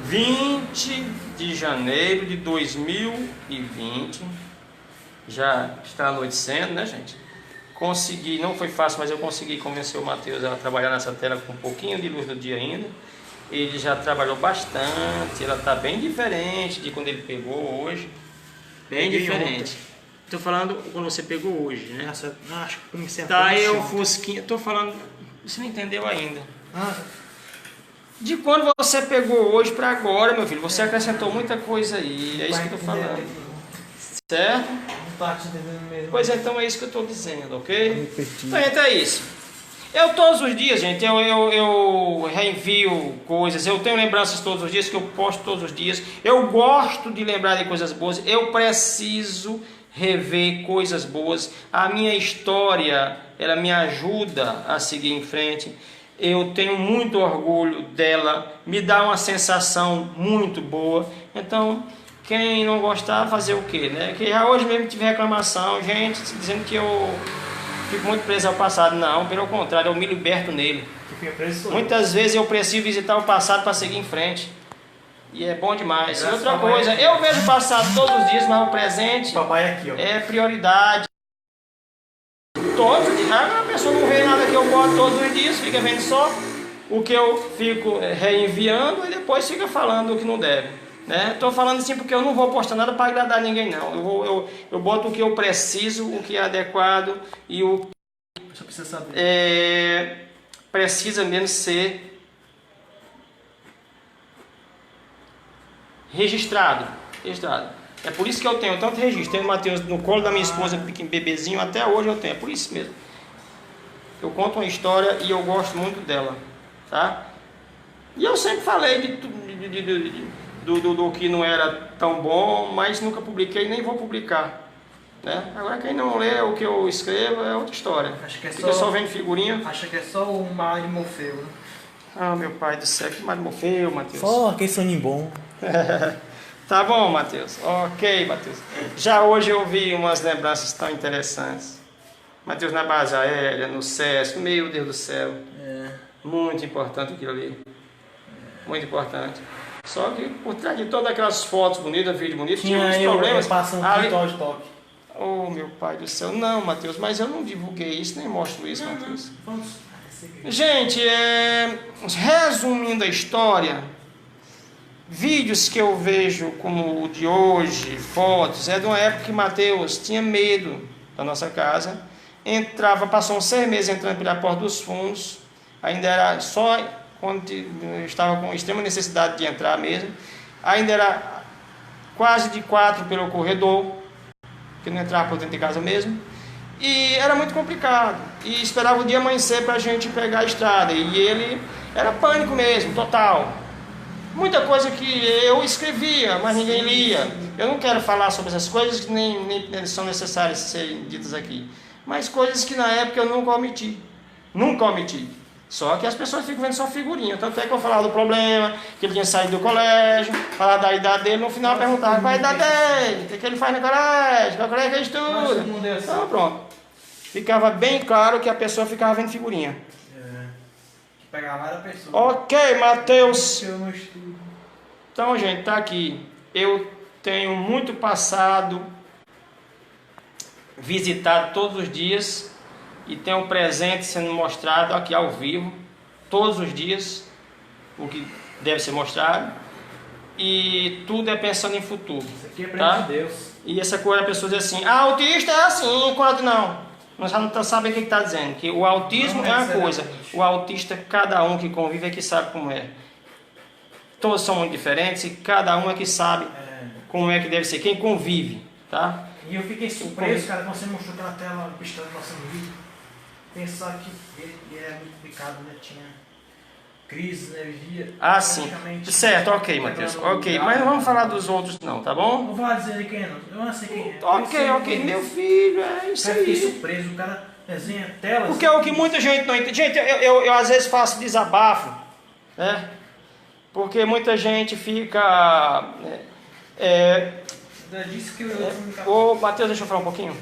20 de janeiro de 2020. Já está anoitecendo, né, gente? Consegui, não foi fácil, mas eu consegui convencer o Matheus a trabalhar nessa tela com um pouquinho de luz no dia ainda. Ele já trabalhou bastante, ela está bem diferente de quando ele pegou hoje. Bem diferente. Estou falando quando você pegou hoje, né? Nossa, acho que comecei a tá eu fusquinha, estou falando, você não entendeu ainda. De quando você pegou hoje para agora, meu filho, você acrescentou muita coisa aí, é isso que eu estou falando. Certo? Não tá te entendendo mesmo. Pois é, então é isso que eu estou dizendo, ok? Então é isso. Eu todos os dias, gente, eu reenvio coisas, eu tenho lembranças todos os dias, que eu posto todos os dias. Eu gosto de lembrar de coisas boas, eu preciso rever coisas boas. A minha história, ela me ajuda a seguir em frente. Eu tenho muito orgulho dela, me dá uma sensação muito boa. Então, quem não gostar, fazer o quê, né? Que já hoje mesmo tive reclamação, gente dizendo que eu fico muito preso ao passado. Não, pelo contrário, eu me liberto nele. Muitas vezes eu preciso visitar o passado para seguir em frente. E é bom demais. E outra coisa, eu vejo o passado todos os dias, mas o presente é prioridade. Todos os dias. A pessoa não vê nada que eu boto todos os dias, fica vendo só o que eu fico reenviando e depois fica falando o que não deve. Estou falando assim porque eu não vou postar nada para agradar ninguém, não. Eu boto o que eu preciso, o que é adequado e o que precisa saber. Precisa mesmo ser registrado. É por isso que eu tenho tanto registro. Tenho o Matheus no colo da minha esposa, pequeno bebezinho, até hoje eu tenho. É por isso mesmo. Eu conto uma história e eu gosto muito dela, tá? E eu sempre falei do que não era tão bom, mas nunca publiquei, nem vou publicar, né? Agora quem não lê o que eu escrevo é outra história. Acho que é fica só vendo figurinha. Acha que é só o mar de Morfeu, né? Ah, meu pai do céu, que mar de Morfeu, Matheus. Só aquele soninho bom. Tá bom, Matheus. Ok, Matheus. Já hoje eu vi umas lembranças tão interessantes. Matheus na base aérea, no SESC, meu Deus do céu. Muito importante aquilo ali. Muito importante. Só que por trás de todas aquelas fotos bonitas, vídeos bonitos, tinha uns problemas. Passando de toque. Oh, meu pai do céu. Não, Matheus, mas eu não divulguei isso, nem mostro isso, Matheus. Gente, resumindo a história, vídeos que eu vejo como o de hoje, fotos, é de uma época que Matheus tinha medo da nossa casa. Passou uns 6 meses entrando pela porta dos fundos, ainda era só quando estava com extrema necessidade de entrar mesmo, ainda era quase de 4 pelo corredor, que não entrava por dentro de casa mesmo, e era muito complicado, e esperava o dia amanhecer para a gente pegar a estrada, e ele era pânico mesmo, total. Muita coisa que eu escrevia, mas ninguém lia. Eu não quero falar sobre essas coisas que nem são necessárias serem ditas aqui, mas coisas que na época eu nunca omiti. Só que as pessoas ficam vendo só figurinha. Tanto é que eu falava do problema, que ele tinha saído do colégio, falava da idade dele, no final perguntava qual é a idade dele, o que ele faz no colégio, qual colégio que ele estuda. Então pronto. Ficava bem claro que a pessoa ficava vendo figurinha. Que pegava a pessoa. Ok, Matheus. Então, gente, tá aqui. Eu tenho muito passado visitado todos os dias. E tem um presente sendo mostrado aqui ao vivo, todos os dias, o que deve ser mostrado. E tudo é pensando em futuro. Isso aqui é presente de Deus. E essa coisa, a pessoa diz assim, autista é assim, enquanto não. Nós já não sabemos o que está dizendo, que o autismo é uma coisa, o autista, cada um que convive é que sabe como é. Todos são muito diferentes e cada um é que sabe como é que deve ser, quem convive, tá? E eu fiquei surpreso, cara, quando você mostrou aquela tela pistando nosso vídeo. Pensar que ele é muito complicado, né? Tinha crise, energia. Ah, sim. Certo, ok, Matheus. Ok, mas não vamos falar dos outros não, tá bom? Não vou falar dizer de quem não. Eu não sei quem é. Ok, meu filho, é isso aí. Eu fiquei surpreso, o cara desenha telas. Porque é o que muita gente não entende. Gente, eu às vezes faço desabafo, né? Porque muita gente fica... Ô, Matheus, deixa eu falar um pouquinho.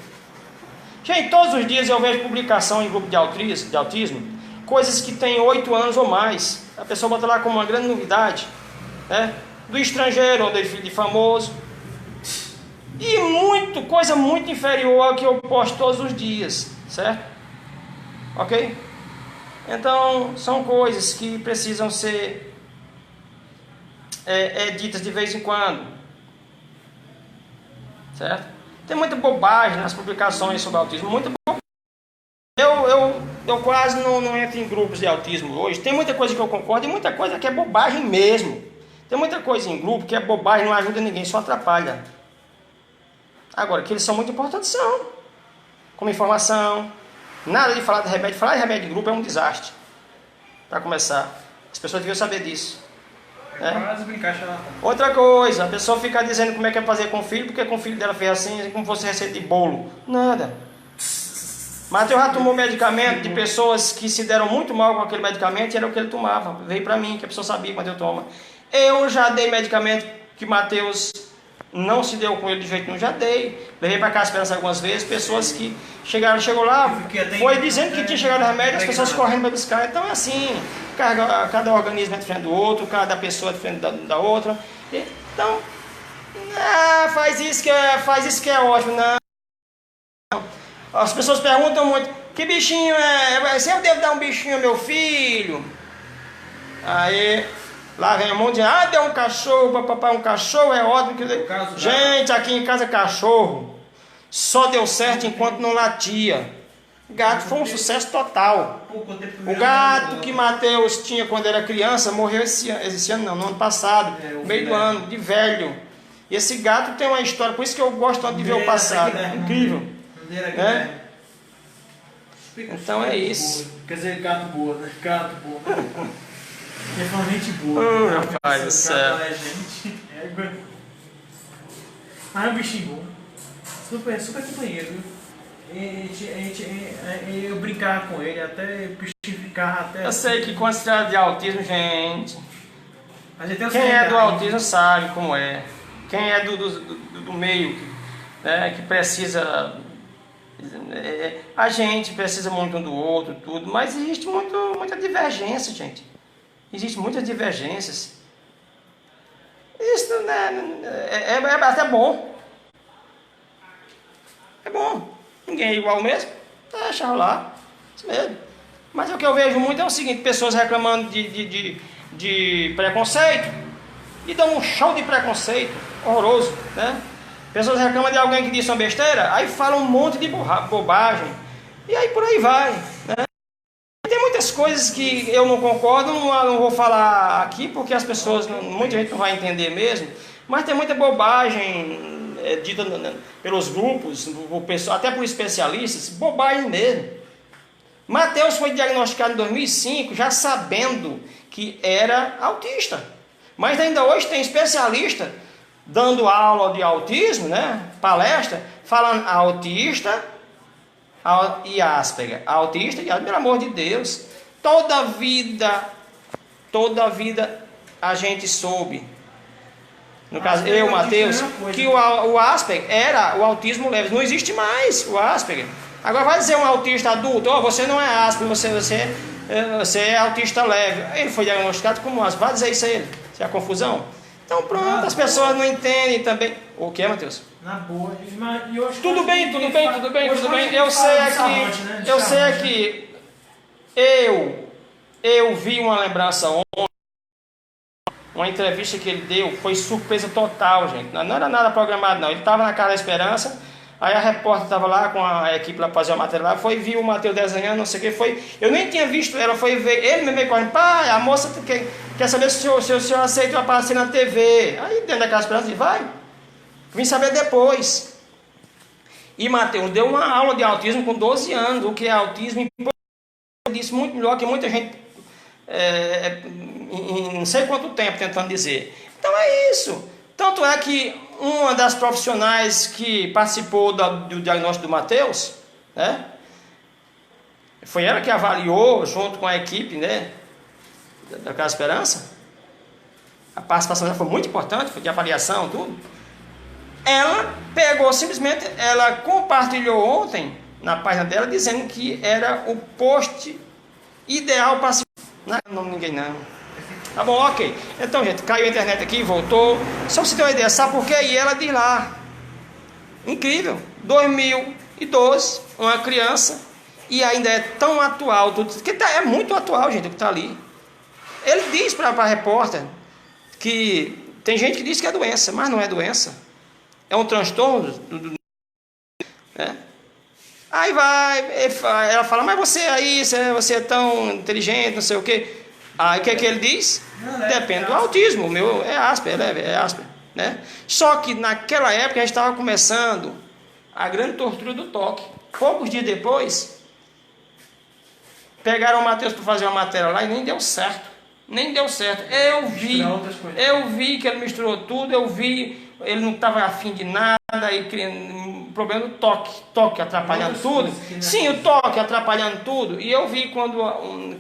Gente, todos os dias eu vejo publicação em grupo de autismo, coisas que têm 8 anos ou mais. A pessoa bota lá como uma grande novidade, né? do estrangeiro, onde é filho de famoso. E coisa muito inferior ao que eu posto todos os dias, certo? Ok? Então, são coisas que precisam ser ditas de vez em quando, certo? Tem muita bobagem nas publicações sobre autismo, muita bobagem. Eu quase não entro em grupos de autismo hoje. Tem muita coisa que eu concordo e muita coisa que é bobagem mesmo. Tem muita coisa em grupo que é bobagem, não ajuda ninguém, só atrapalha. Agora, que eles são muito importantes, são. Como informação. Nada de falar de remédio. Falar de remédio de grupo é um desastre. Para começar. As pessoas deviam saber disso. Outra coisa, a pessoa fica dizendo como é que é fazer com o filho, porque com o filho dela fez assim, como fosse receita de bolo. Nada. Mateus já tomou medicamento de pessoas que se deram muito mal com aquele medicamento e era o que ele tomava. Veio para mim, que a pessoa sabia quando eu tomo. Eu já dei medicamento que Mateus não se deu com ele de jeito nenhum, já dei. Levei para casa Esperança algumas vezes, pessoas que chegou lá, foi dizendo que tinha chegado o remédio, as pessoas correndo para buscar. Então é assim, cada organismo é diferente do outro, cada pessoa é diferente da outra. Então, faz isso que é ótimo, não. As pessoas perguntam muito, que bichinho é? Se eu devo dar um bichinho ao meu filho? Aí, lá vem um monte de deu um cachorro, papai, um cachorro é ótimo. Gente, aqui em casa cachorro só deu certo enquanto não latia. Gato foi um sucesso total. O gato que Mateus tinha quando era criança morreu esse ano não, no ano passado, meio do ano, de velho. E esse gato tem uma história, por isso que eu gosto tanto de ver o passado. Incrível. Né? Então é isso. Quer dizer, gato boa, né? Gato boa. É realmente boa. Oh, meu pai do céu. Mas é um bichinho bom. Super companheiro. Eu brincava com ele, até o bichinho ficava até. Eu sei que quando se trata de autismo, gente. Quem é do autismo sabe como é. Quem é do meio, né, que precisa. A gente precisa muito um do outro, tudo, mas existe muita divergência, gente. Existem muitas divergências. Isso, né, é até bom. É bom. Ninguém é igual mesmo. Deixa rolar. Isso mesmo. Mas o que eu vejo muito é o seguinte: pessoas reclamando de preconceito e dão um show de preconceito horroroso, né? Pessoas reclamam de alguém que disse uma besteira, aí falam um monte de bobagem, e aí por aí vai, né? Tem muitas coisas que eu não concordo, não vou falar aqui, porque as pessoas, muita gente não vai entender mesmo, mas tem muita bobagem dita pelos grupos, até por especialistas, bobagem mesmo. Mateus foi diagnosticado em 2005, já sabendo que era autista, mas ainda hoje tem especialista dando aula de autismo, né? Palestra, falando autista e Asperger. Autista e Asperger, pelo amor de Deus. Toda a vida a gente soube, no caso eu, Mateus, que o Asperger era o autismo leve. Não existe mais o Asperger. Agora vai dizer um autista adulto: você não é Asperger, você é autista leve. Ele foi diagnosticado como Asperger. Vai dizer isso a ele. Isso é a confusão. Então pronto, as pessoas não entendem também. O que, Mateus? Na boa. Tudo bem. Eu sei aqui. Eu vi uma lembrança ontem, uma entrevista que ele deu, foi surpresa total, gente. Não era nada programado, não. Ele estava na Casa da Esperança, aí a repórter estava lá com a equipe lá fazer a matéria lá, viu o Mateus desenhando, não sei o que, eu nem tinha visto ela, foi ver, ele me veio correndo: pai, a moça quer saber se o senhor aceita aparecer na TV. Aí dentro da Casa da Esperança, ele vai. Vim saber depois. E Mateus deu uma aula de autismo com 12 anos, o que é autismo, e disse muito melhor que muita gente, em não sei quanto tempo tentando dizer. Então é isso. Tanto é que uma das profissionais que participou do diagnóstico do Mateus, né, foi ela que avaliou junto com a equipe, né, da Casa Esperança. A participação dela foi muito importante, foi de avaliação, tudo. Ela pegou simplesmente, ela compartilhou ontem na página dela, dizendo que era o post ideal para se... Não é nome de ninguém não. Tá bom, ok. Então, gente, caiu a internet aqui, voltou. Só pra você ter uma ideia, sabe por quê? E ela diz lá. Incrível. 2012, uma criança, e ainda é tão atual, é muito atual, gente, o que está ali. Ele diz para a repórter que tem gente que diz que é doença, mas não é doença. É um transtorno, né? Aí ela fala, mas você aí, você é tão inteligente, não sei o quê. Aí o que é que ele diz? Depende do autismo, o meu é Asperger, é Asperger, né? Só que naquela época a gente estava começando a grande tortura do toque. Poucos dias depois, pegaram o Mateus para fazer uma matéria lá e nem deu certo. Nem deu certo. Eu vi que ele misturou tudo, eu vi, ele não estava afim de nada, e o problema do toque atrapalhando tudo. Sim, o toque atrapalhando tudo. E eu vi quando,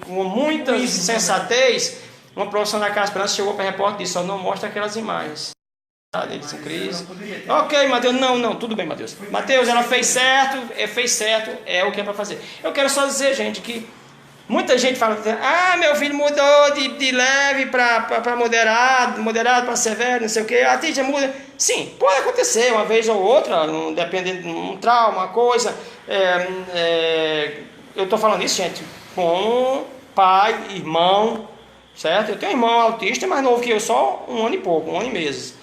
com muita sensatez, uma professora da Casa Esperança chegou para a repórter e disse, só não mostra aquelas imagens. Ele disse, crise. Ok, Mateus, não, tudo bem, Mateus. Mateus, ela fez certo, é o que é para fazer. Eu quero só dizer, gente, que muita gente fala, meu filho mudou de leve para moderado para severo, não sei o que, a tia muda. Sim, pode acontecer uma vez ou outra, dependendo de um trauma, uma coisa. Eu estou falando isso, gente, com pai, irmão, certo? Eu tenho um irmão autista, mais novo que eu, só 1 ano e pouco, 1 ano e meses.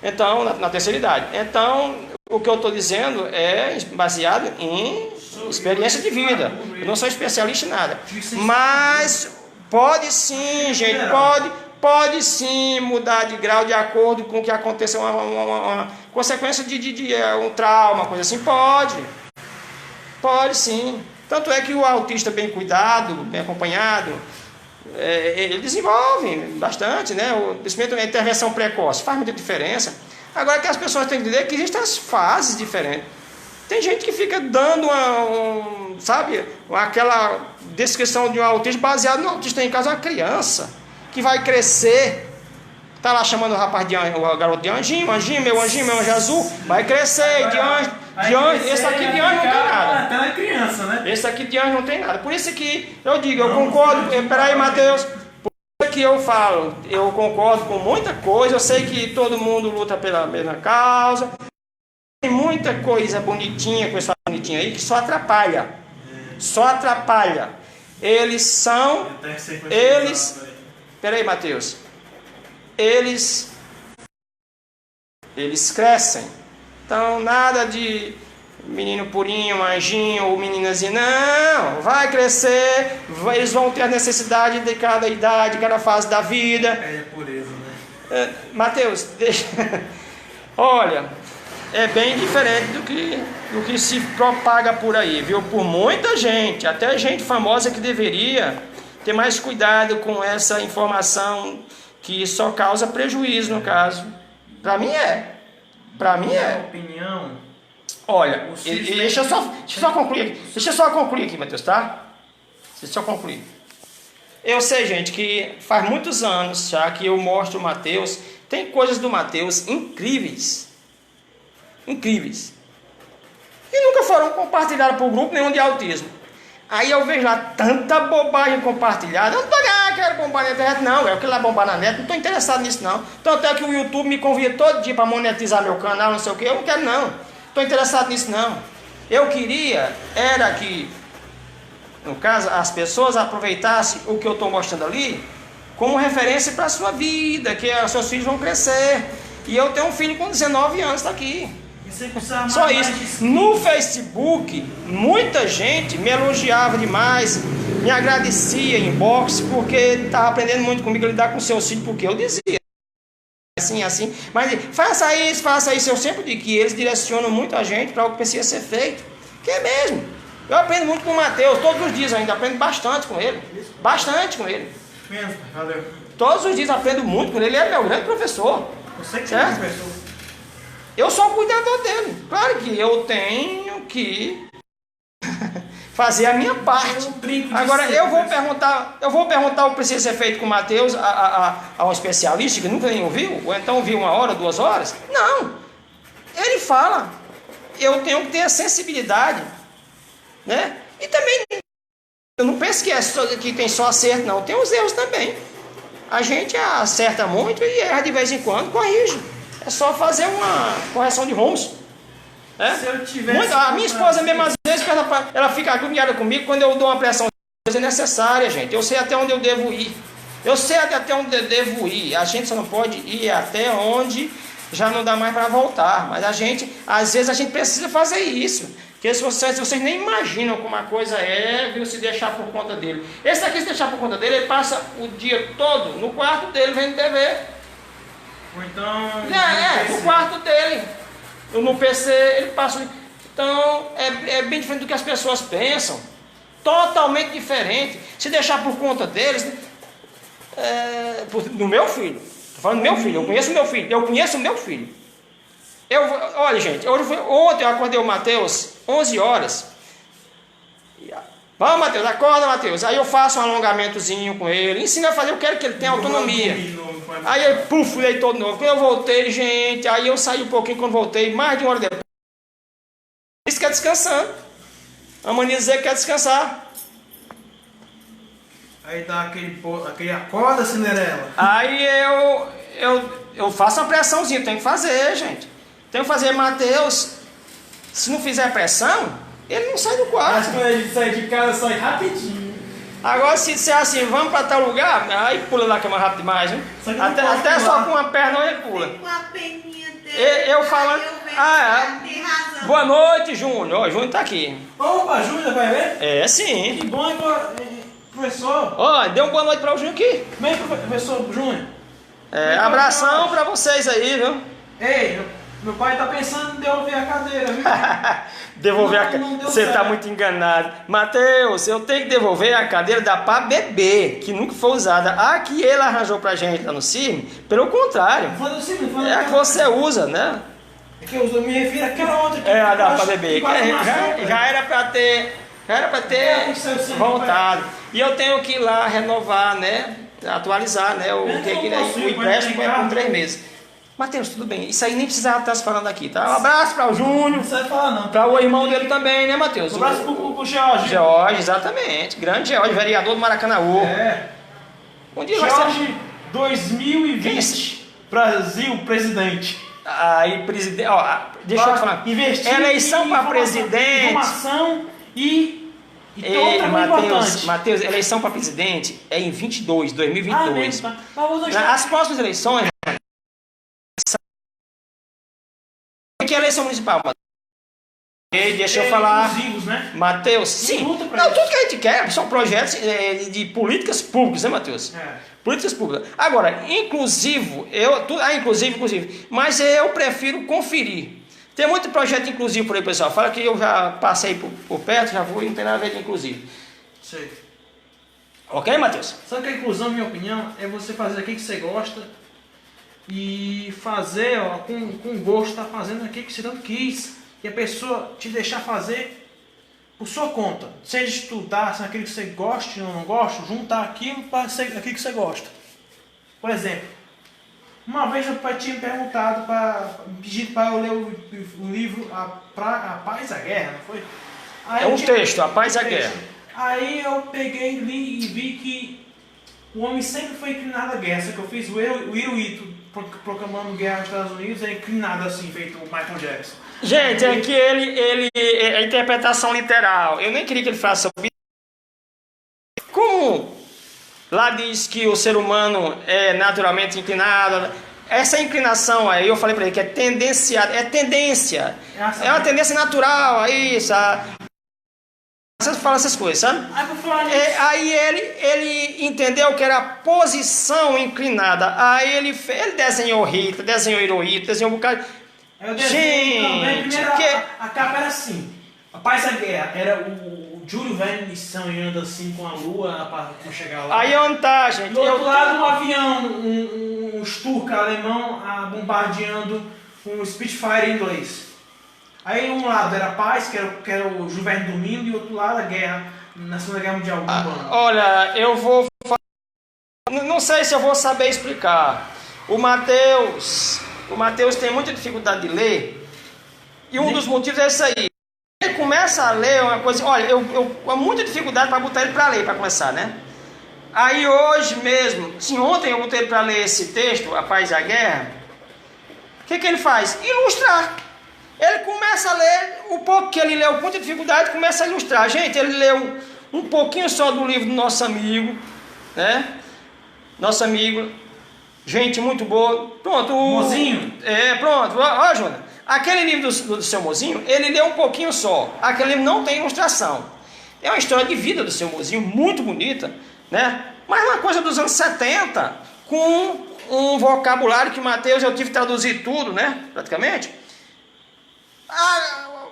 Então, na terceira idade. Então, o que eu estou dizendo é baseado em experiência de vida. Eu não sou especialista em nada. Mas pode sim, gente, pode sim mudar de grau de acordo com o que aconteceu, uma consequência de um trauma, coisa assim. Pode sim. Tanto é que o autista bem cuidado, bem acompanhado, ele desenvolve bastante, né? Principalmente a intervenção precoce faz muita diferença. Agora que as pessoas têm que entender que existem as fases diferentes. Tem gente que fica dando aquela descrição de um autista baseado no autista em casa, uma criança que vai crescer, tá lá chamando o garoto de anjinho, meu anjo azul, vai crescer de anjo. Esse aqui de anjo não tem nada. Até é criança, né? Esse aqui de anjo não tem nada. Por isso que eu digo, eu concordo. Peraí, Mateus. Por isso que eu falo, eu concordo com muita coisa. Eu sei que todo mundo luta pela mesma causa. Tem muita coisa bonitinha com essa bonitinha aí que só atrapalha. Só atrapalha. Peraí, Mateus. Eles crescem. Então, nada de menino purinho, anjinho ou meninazinha. Não, vai crescer, eles vão ter a necessidade de cada idade, cada fase da vida. É pureza, né? Mateus, deixa... Olha, é bem diferente do que se propaga por aí, viu? Por muita gente, até gente famosa que deveria ter mais cuidado com essa informação que só causa prejuízo, no caso. Para mim é. Para mim é. Opinião. Olha, deixa eu só concluir aqui, Mateus, tá? Deixa eu só concluir. Eu sei, gente, que faz muitos anos já que eu mostro o Mateus. Tem coisas do Mateus incríveis. Incríveis. E nunca foram compartilhadas por grupo nenhum de autismo. Aí eu vejo lá tanta bobagem compartilhada. Eu não tô quero bombar na internet, não. Eu quero lá bombar na net, não estou interessado nisso, não. Tanto é que o YouTube me convida todo dia para monetizar meu canal, não sei o que. Eu não quero, não. Estou interessado nisso, não. Eu queria, era que, no caso, as pessoas aproveitassem o que eu estou mostrando ali como referência para a sua vida, que os seus filhos vão crescer. E eu tenho um filho com 19 anos, está aqui. Só isso. No Facebook, muita gente me elogiava demais, me agradecia em inbox, porque estava aprendendo muito comigo a lidar com seus filhos, porque eu dizia assim, mas faça isso. Eu sempre digo que eles direcionam muito a gente para o que precisa ser feito, que é mesmo. Eu aprendo muito com o Mateus, todos os dias ainda, aprendo bastante com ele, Valeu. Todos os dias aprendo muito com ele, ele é meu grande professor. Você que certo? é professor. Eu sou o cuidador dele. Claro que eu tenho que fazer a minha parte. Agora eu vou perguntar o que precisa ser feito com o Mateus a um especialista que nunca nem ouviu, ou então ouviu 1 hora, 2 horas. Não. Ele fala. Eu tenho que ter a sensibilidade, né? E também eu não penso que tem só acerto, não. Tem os erros também. A gente acerta muito e erra de vez em quando, corrige. É só fazer uma correção de rumos. Se eu tivesse... A minha esposa mesmo, às vezes, ela fica agoniada comigo quando eu dou uma pressão necessária, gente. Eu sei até onde eu devo ir. Eu sei até onde eu devo ir. A gente só não pode ir até onde já não dá mais para voltar. Mas às vezes a gente precisa fazer isso. Porque se vocês nem imaginam como a coisa é, viu, se deixar por conta dele. Esse aqui, se deixar por conta dele, ele passa o dia todo no quarto dele vendo TV. Ou então... no quarto dele. No PC, ele passa... Então, é bem diferente do que as pessoas pensam. Totalmente diferente. Se deixar por conta deles... do meu filho. Estou falando do meu filho. Eu conheço o meu filho. Olha, gente, ontem eu acordei o Mateus 11 horas. Vamos, Mateus, acorda, Mateus. Aí eu faço um alongamentozinho com ele, ensino a fazer, eu quero que ele tenha autonomia. Aí ele, deitou de novo. Quando eu voltei, gente, aí eu saí um pouquinho, quando voltei, mais de uma hora depois. Disse que é descansando. A mania dizer que quer descansar. Aí dá aquele acorda, Cinderela. Aí eu faço uma pressãozinha, tenho que fazer, gente. Tenho que fazer, Mateus. Se não fizer pressão, ele não sai do quarto. Mas quando ele sai de casa, sai rapidinho. Agora, se disser assim, vamos para tal lugar, aí pula lá que é mais rápido demais, hein? Até só com uma perna ele pula. Com a peninha dele. Eu falando. Tem razão. Boa noite, Júnior. Ó, Júnior tá aqui. Opa, Júnior, vai ver? É, sim. Que bom, professor. Ó, dê uma boa noite para o Júnior aqui. Bem, professor Júnior. Abração para vocês aí, viu? Ei, meu pai tá pensando em devolver a cadeira, viu? Devolver a cadeira. Você tá muito enganado. Mateus, eu tenho que devolver a cadeira da pá bebê, que nunca foi usada. A que ele arranjou pra gente lá no CIRM, pelo contrário. É a que você usa, né? É que eu me refiro àquela outra que a da pá bebê. Já era pra ter. Voltado. E eu tenho que ir lá renovar, né? Atualizar, né? O empréstimo é por 3 meses. Mateus, tudo bem. Isso aí nem precisava estar se falando aqui, tá? Um abraço para o Júnior. Não precisa falar, não. Para o irmão dele também, né, Mateus? Um abraço para o George. George, exatamente. Grande George, vereador do Maracanãú. Um dia George 2020. Brasil, presidente. Aí, presidente. Ó, deixa eu te falar. Eleição para presidente. Informação e outra importante. Mateus, eleição para presidente é em 2022. As próximas eleições. Que é eleição municipal, deixa eu falar, né? Mateus, sim, tudo que a gente quer são projetos de políticas públicas, né, Mateus? Políticas públicas. Agora, inclusive, mas eu prefiro conferir. Tem muito projeto inclusivo por aí, pessoal. Fala que eu já passei por perto, já vou e não tem nada a ver de inclusive. Sei. Ok, Mateus? Sabe que a inclusão, na minha opinião, é você fazer aquilo que você gosta e fazer, com gosto, tá fazendo aquilo que você tanto quis, e a pessoa te deixar fazer por sua conta. Seja estudar, se é aquilo que você gosta ou não gosta, juntar aquilo para ser aquilo que você gosta. Por exemplo, uma vez meu pai tinha me perguntado, pedido para eu ler o livro A Paz e a Guerra, não foi? Aí texto, A Paz e a Guerra. Aí eu peguei, li e vi que o homem sempre foi inclinado à guerra, só que eu fiz o Hirohito proclamando guerra aos Estados Unidos, é inclinado assim, feito o Michael Jackson. Gente, é que ele é a interpretação literal. Eu nem queria que ele falasse sobre isso. Como lá diz que o ser humano é naturalmente inclinado, essa inclinação aí, eu falei para ele que é tendenciada, é tendência. É uma tendência natural aí, sabe? Você fala essas coisas, sabe? Aí ele entendeu que era a posição inclinada. Aí ele desenhou Hitler, desenhou Hirohito, desenhou um bocado. Gente, primeiro a capa era assim. A Paz e a Guerra era o Júlio Verne sonhando assim com a lua para chegar lá. Aí onde tá, gente? Do outro lado um avião, um Sturka alemão bombardeando um Spitfire inglês. Aí um lado era a paz, que era o Júlio Verne dormindo, e o outro lado a guerra, na Segunda Guerra Mundial. Olha, eu vou... Não sei se eu vou saber explicar. O Mateus tem muita dificuldade de ler, e um dos motivos é esse aí. começa a ler uma coisa, olha, eu com muita dificuldade para botar ele para ler, para começar, né? Aí hoje mesmo, sim, ontem eu botei para ler esse texto, A Paz e a Guerra. O que ele faz? Ilustrar. Ele começa a ler, o pouco que ele leu com muita dificuldade, começa a ilustrar. Gente, ele leu um pouquinho só do livro do nosso amigo, né? Nosso amigo, gente muito boa. Pronto. Mozinho? Pronto. Ó, Júnior, aquele livro do seu Mozinho, ele leu um pouquinho só. Aquele livro não tem ilustração. É uma história de vida do seu Mozinho, muito bonita, né? Mas uma coisa dos anos 70, com um vocabulário que Mateus, eu tive que traduzir tudo, né? Praticamente.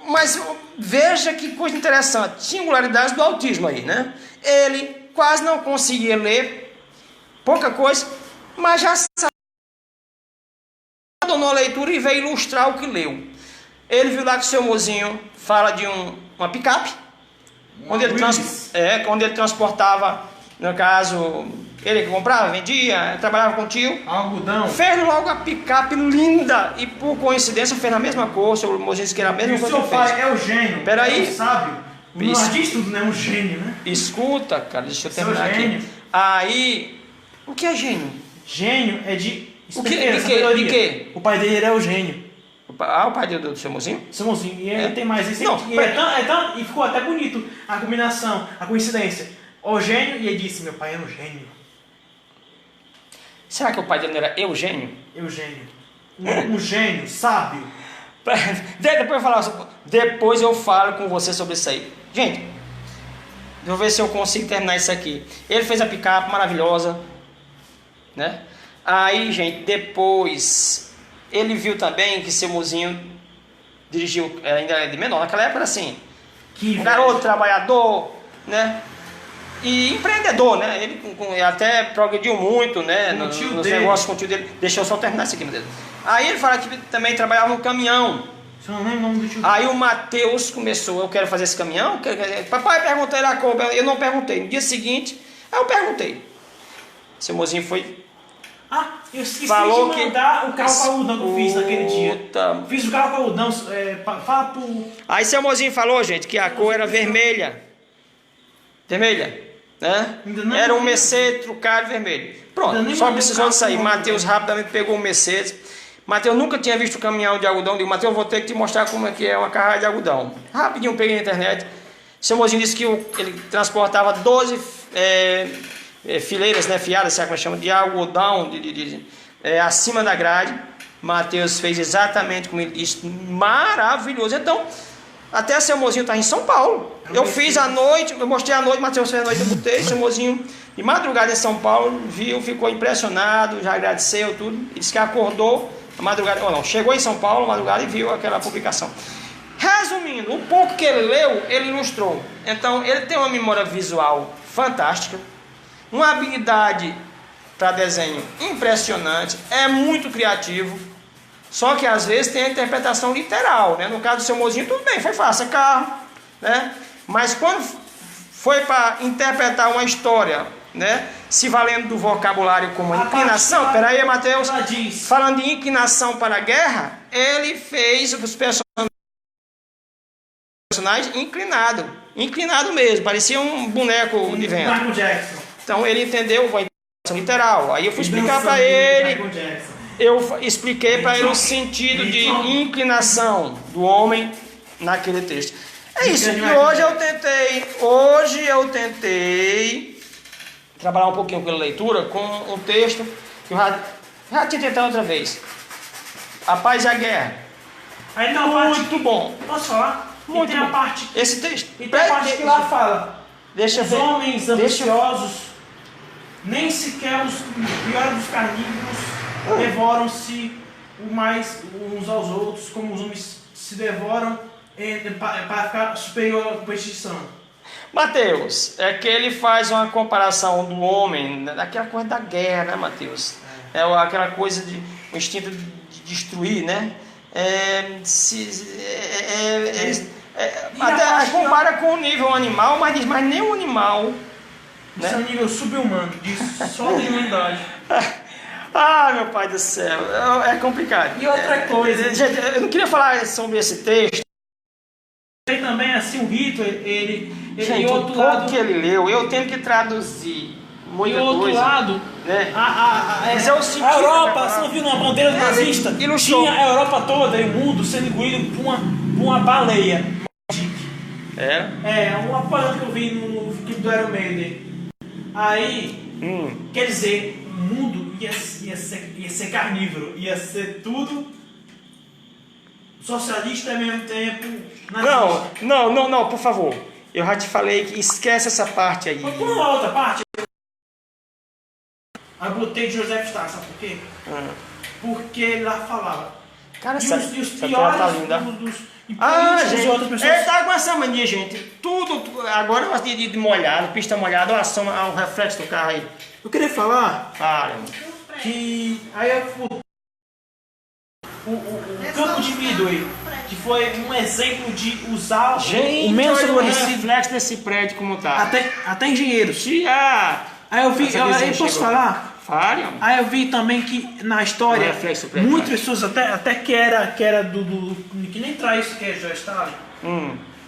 Mas veja que coisa interessante, singularidades do autismo aí, né? Ele quase não conseguia ler, pouca coisa, mas já abandonou a leitura e veio ilustrar o que leu. Ele viu lá que o seu Mozinho fala de uma picape, onde ele transportava, no caso, ele que comprava, vendia, trabalhava com o tio. Algodão. Fez logo a picape linda e por coincidência fez na mesma cor. O seu Mozinho disse que era a mesma coisa. E o seu pai é o gênio. Peraí. É o sábio. Não diz tudo, né? Um gênio, né? Escuta, cara, deixa eu terminar gênio. aqui. Aí, o que é gênio? Gênio é de De quê? O pai dele é o gênio. O pai do seu Mozinho? Seu Mozinho. E ele tem mais esse. Não, e ficou até bonito a combinação, a coincidência. O gênio, e ele disse: meu pai é um gênio. Será que o pai dele não era Eugênio? Eugênio. Um gênio, sábio. Depois eu falo com você sobre isso aí. Gente, vou ver se eu consigo terminar isso aqui. Ele fez a picape maravilhosa, né? Aí, gente, depois ele viu também que seu Mozinho dirigiu, ainda de menor, naquela época era assim, um garoto trabalhador, né? E empreendedor, né? Ele até progrediu muito, né? Nos negócios com o tio dele. Deixa eu só terminar isso aqui, meu Deus. Aí ele fala que também trabalhava no caminhão. Você não lembra o nome do tio? Aí o Mateus começou: eu quero fazer esse caminhão. Papai, perguntei lá como. Eu não perguntei. No dia seguinte, eu perguntei. Seu Mozinho foi. Eu esqueci falou de mandar o carro com algodão que eu fiz naquele dia. Fiz o carro com algodão. Fala pro. Aí seu Mozinho falou, gente, que a cor era vermelha. Vermelha. Né? Era um Mercedes trucado vermelho. Pronto, só precisou disso aí. Mateus rapidamente pegou o Mercedes. Mateus nunca tinha visto o caminhão de algodão. Digo: Mateus, vou ter que te mostrar como é que é uma carrada de algodão. Rapidinho peguei na internet. Seu Mozinho disse que ele transportava 12 fileiras, né, fiadas, sabe como chama, de algodão acima da grade. Mateus fez exatamente como ele disse. Maravilhoso. Então, até seu Mozinho está em São Paulo. Eu fiz à noite, eu mostrei à noite, Mateus fez à noite, eu botei. Seu Mozinho, de madrugada em São Paulo, viu, ficou impressionado, já agradeceu tudo. E disse que acordou na madrugada, ou não, chegou em São Paulo na madrugada e viu aquela publicação. Resumindo, o pouco que ele leu, ele ilustrou. Então, ele tem uma memória visual fantástica, uma habilidade para desenho impressionante, é muito criativo. Só que às vezes tem a interpretação literal, né? No caso do seu Mozinho, tudo bem, foi fácil, é carro, né? Mas quando foi para interpretar uma história, né, se valendo do vocabulário como inclinação, peraí, Mateus, falando de inclinação para a guerra, ele fez os personagens inclinado mesmo, parecia um boneco de vento. Então ele entendeu a interpretação literal. Aí eu fui explicar para ele. Eu expliquei para ele o sentido de inclinação do homem naquele texto. É isso. E hoje eu tentei trabalhar um pouquinho pela leitura com um texto que eu já tinha tentado outra vez. A Paz e a Guerra. Aí tem uma parte muito bom. Posso falar? Muito tem bom. A parte. Esse texto. E tem a parte que lá fala. Os homens ambiciosos, nem sequer os piores dos carnívoros devoram-se mais uns aos outros, como os homens se devoram para ficar superior à competição. Mateus, é que ele faz uma comparação do homem, daquela coisa da guerra, né, Mateus? É aquela coisa o instinto de destruir, né? Até compara com o nível animal, mas diz, mas nem o animal. Isso é um nível sub-humano, diz só de humanidade. Meu pai do céu, é complicado. E outra coisa, gente, eu não queria falar sobre esse texto. Tem também assim o Hitler, ele gente, outro o lado que ele leu, eu tenho que traduzir muita e o outro coisa. lado, Né? a Europa, você não viu na bandeira nazista? Ilustrou. Tinha a Europa toda e o mundo sendo engolido por uma baleia. Uma parada que eu vi no clipe do Iron Maiden. Aí, quer dizer, o mundo ia ser carnívoro, ia ser tudo socialista ao mesmo tempo nazista. Não, por favor. Eu já te falei que esquece essa parte aí. Mas por uma outra parte, aí botei Joseph Stalin, sabe por quê? Porque ele lá falava. Cara, e os essa piores tela tá linda. dos gente, outras pessoas. ele tá com essa mania, gente. Tudo, agora é uma de molhado, pista molhada, olha só o reflexo do carro aí. Eu queria falar Fala, que aí o campo de Midway, que foi um exemplo de usar o menos olha o favorecido, reflexo desse prédio como tá. até engenheiros. Tia! Aí eu vi, Essa vizinha aí posso chegou. falar? Fale, amor. Aí eu vi também que na história, O reflexo prédio, muitas cara. pessoas até que era do que nem traz isso que é Joe Stalin,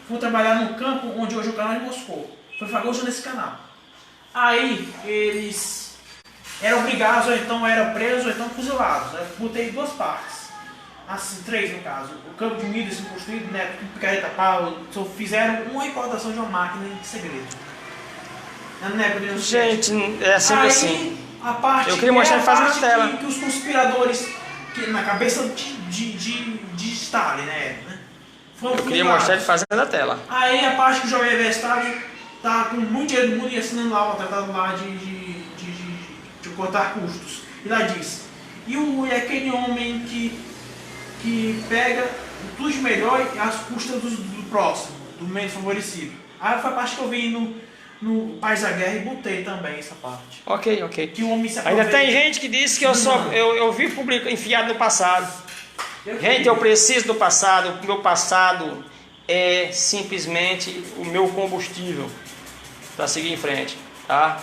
foi trabalhar no campo onde hoje é o canal de Moscou. Foi famoso nesse canal. Aí eles eram obrigados, ou então eram presos, ou então fuzilados. Eu botei duas partes. Assim, três no caso. O campo de Midway se construído, né, com picareta pau, só fizeram uma importação de uma máquina em segredo. Na época de Gente, é sempre aí, assim. A parte Eu queria mostrar ele fazendo parte na tela. que os conspiradores, que na cabeça de Stalin, né? Eu queria mostrar ele fazendo na tela. Aí a parte que o jovem Stalin tá com muito dinheiro do mundo e assinando lá o tratado lá de cortar custos. E lá diz, e aquele homem que pega tudo de melhor às custas do próximo, do menos favorecido. Aí foi a parte que eu vi no Paz da Guerra e botei também essa parte. Ok. Que o homem se Ainda aproveita. tem gente que diz que eu vi enfiado no passado. Gente, eu preciso do passado. O meu passado é simplesmente o meu combustível para seguir em frente, tá?